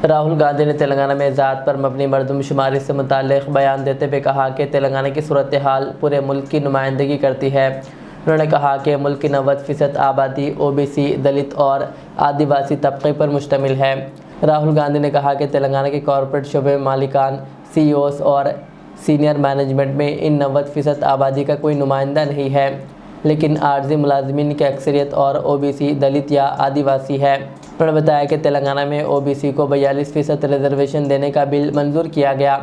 राहुल गांधी ने तेलंगाना में जात पर मबनी मरदमशुमारी से मुताल्लिक़ बयान देते हुए कहा कि तेलंगाना की सूरत हाल पूरे मुल्क की नुमाइंदगी करती है। उन्होंने कहा कि मुल्क की 90% आबादी ओबीसी, दलित और आदिवासी तबके पर मुश्तमिल है। राहुल गांधी ने कहा कि तेलंगाना के कॉरपोरेट शोबे में मालिकान, सीईओस और सीनियर मैनेजमेंट में इन 90% आबादी का कोई नुमाइंदा नहीं है, लेकिन आर्जी मुलाजमीन की अक्सरियत और ओबीसी, दलित या आदिवासी है। उन्होंने बताया कि तेलंगाना में ओबीसी को 42% रिजर्वेशन देने का बिल मंजूर किया गया।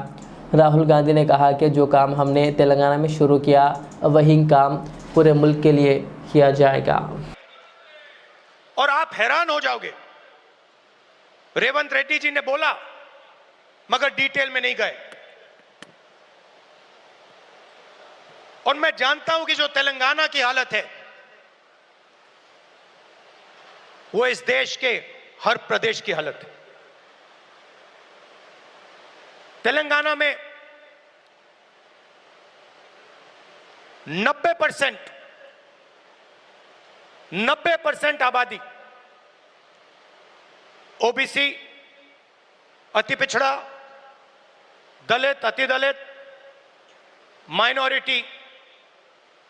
राहुल गांधी ने कहा कि जो काम हमने तेलंगाना में शुरू किया वही काम पूरे मुल्क के लिए किया जाएगा। और आप हैरान हो जाओगे, रेवंत रेड्डी जी ने बोला मगर डिटेल में नहीं गए। और मैं जानता हूं कि जो तेलंगाना की हालत है वो इस देश के हर प्रदेश की हालत है। तेलंगाना में 90% आबादी ओबीसी, अति पिछड़ा, दलित, अति दलित, माइनॉरिटी,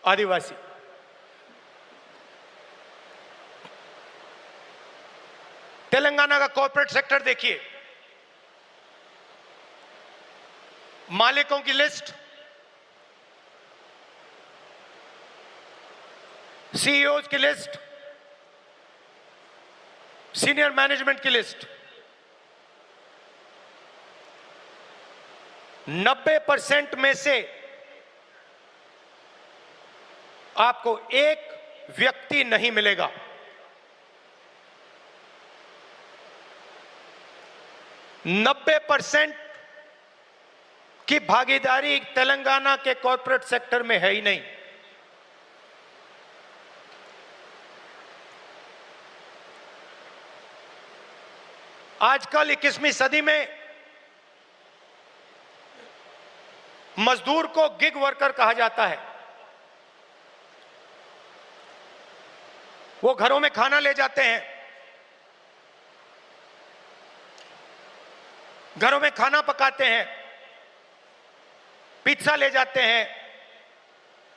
आदिवासी। तेलंगाना का कॉर्पोरेट सेक्टर देखिए, मालिकों की लिस्ट, सीईओज की लिस्ट, सीनियर मैनेजमेंट की लिस्ट, 90% में से आपको एक व्यक्ति नहीं मिलेगा। नब्बे 90% की भागीदारी तेलंगाना के कॉर्पोरेट सेक्टर में है ही नहीं। आजकल 21वीं सदी में मजदूर को गिग वर्कर कहा जाता है। वो घरों में खाना ले जाते हैं, घरों में खाना पकाते हैं, पिज्जा ले जाते हैं,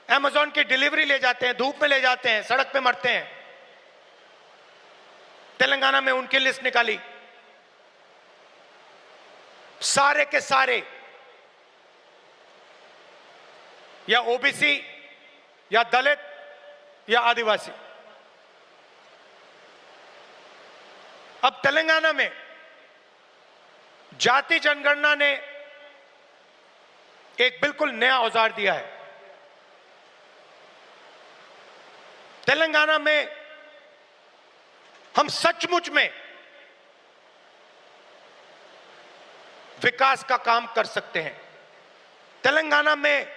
अमेज़न की डिलीवरी ले जाते हैं, धूप में ले जाते हैं, सड़क पे मरते हैं। तेलंगाना में उनकी लिस्ट निकाली, सारे के सारे या ओबीसी या दलित या आदिवासी। अब तेलंगाना में जाति जनगणना ने एक बिल्कुल नया औजार दिया है। तेलंगाना में हम सचमुच में विकास का काम कर सकते हैं। तेलंगाना में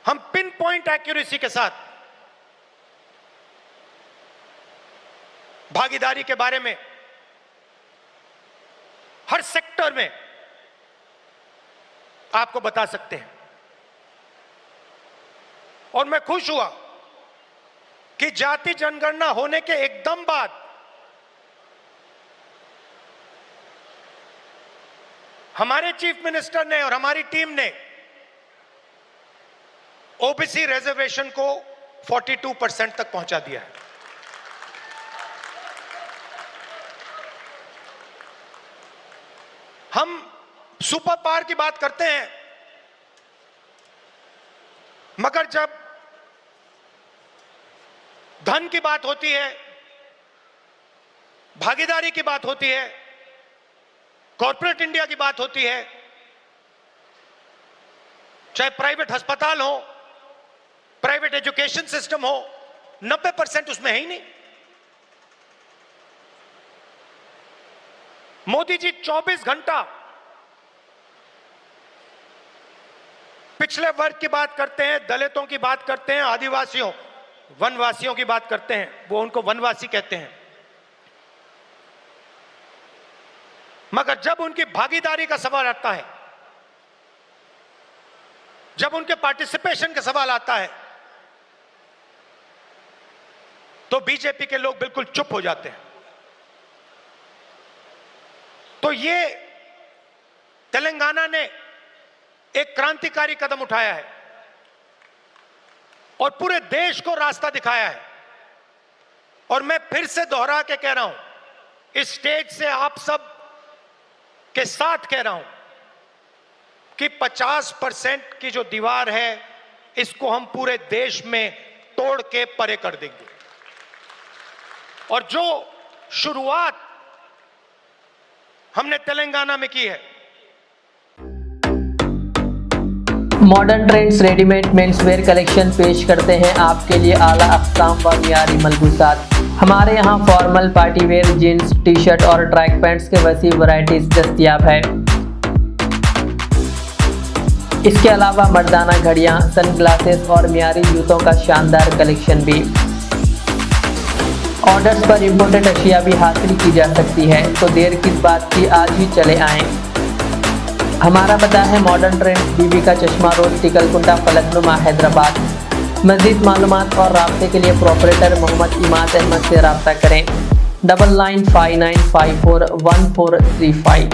हम पिन पॉइंट एक्यूरेसी के साथ भागीदारी के बारे में हर सेक्टर में आपको बता सकते हैं। और मैं खुश हुआ कि जाति जनगणना होने के एकदम बाद हमारे चीफ मिनिस्टर ने और हमारी टीम ने ओबीसी रिजर्वेशन को 42% तक पहुंचा दिया है। हम सुपर पावर की बात करते हैं, मगर जब धन की बात होती है, भागीदारी की बात होती है, कॉर्पोरेट इंडिया की बात होती है, चाहे प्राइवेट अस्पताल हो, प्राइवेट एजुकेशन सिस्टम हो, 90% उसमें है ही नहीं। मोदी जी 24 घंटा पिछले वर्ग की बात करते हैं, दलितों की बात करते हैं, आदिवासियों, वनवासियों की बात करते हैं। वो उनको वनवासी कहते हैं। मगर जब उनकी भागीदारी का सवाल आता है, जब उनके पार्टिसिपेशन का सवाल आता है, तो बीजेपी के लोग बिल्कुल चुप हो जाते हैं। तो ये तेलंगाना ने एक क्रांतिकारी कदम उठाया है और पूरे देश को रास्ता दिखाया है। और मैं फिर से दोहरा के कह रहा हूं, इस स्टेज से आप सब के साथ कह रहा हूं कि 50% की जो दीवार है इसको हम पूरे देश में तोड़ के परे कर देंगे। और जो शुरुआत हमने तेलंगाना में की है। Modern trends readymade menswear collection पेश करते हैं आपके लिए आला अक़साम व मियारी मलबूसात। हमारे यहाँ formal party wear jeans T shirt और ट्रैक पैंट्स के वसी वैरायटीज दस्तयाब है। इसके अलावा मर्दाना घड़ियाँ, सनग्लासेस और मियारी जूतों का शानदार कलेक्शन भी। ऑर्डर्स पर इम्पोर्टेड अशिया भी हासिल की जा सकती है, तो देर किस बात की, आज ही चले आएँ। हमारा पता है मॉडर्न ट्रेंड्स, बीबी का चश्मा रोड, टिकलकुंटा, फलकनुमा, हैदराबाद। मज़ीद मालूमात और राब्ते के लिए प्रोपरेटर मोहम्मद इमाद अहमद से रब्ता करें। 9959541435।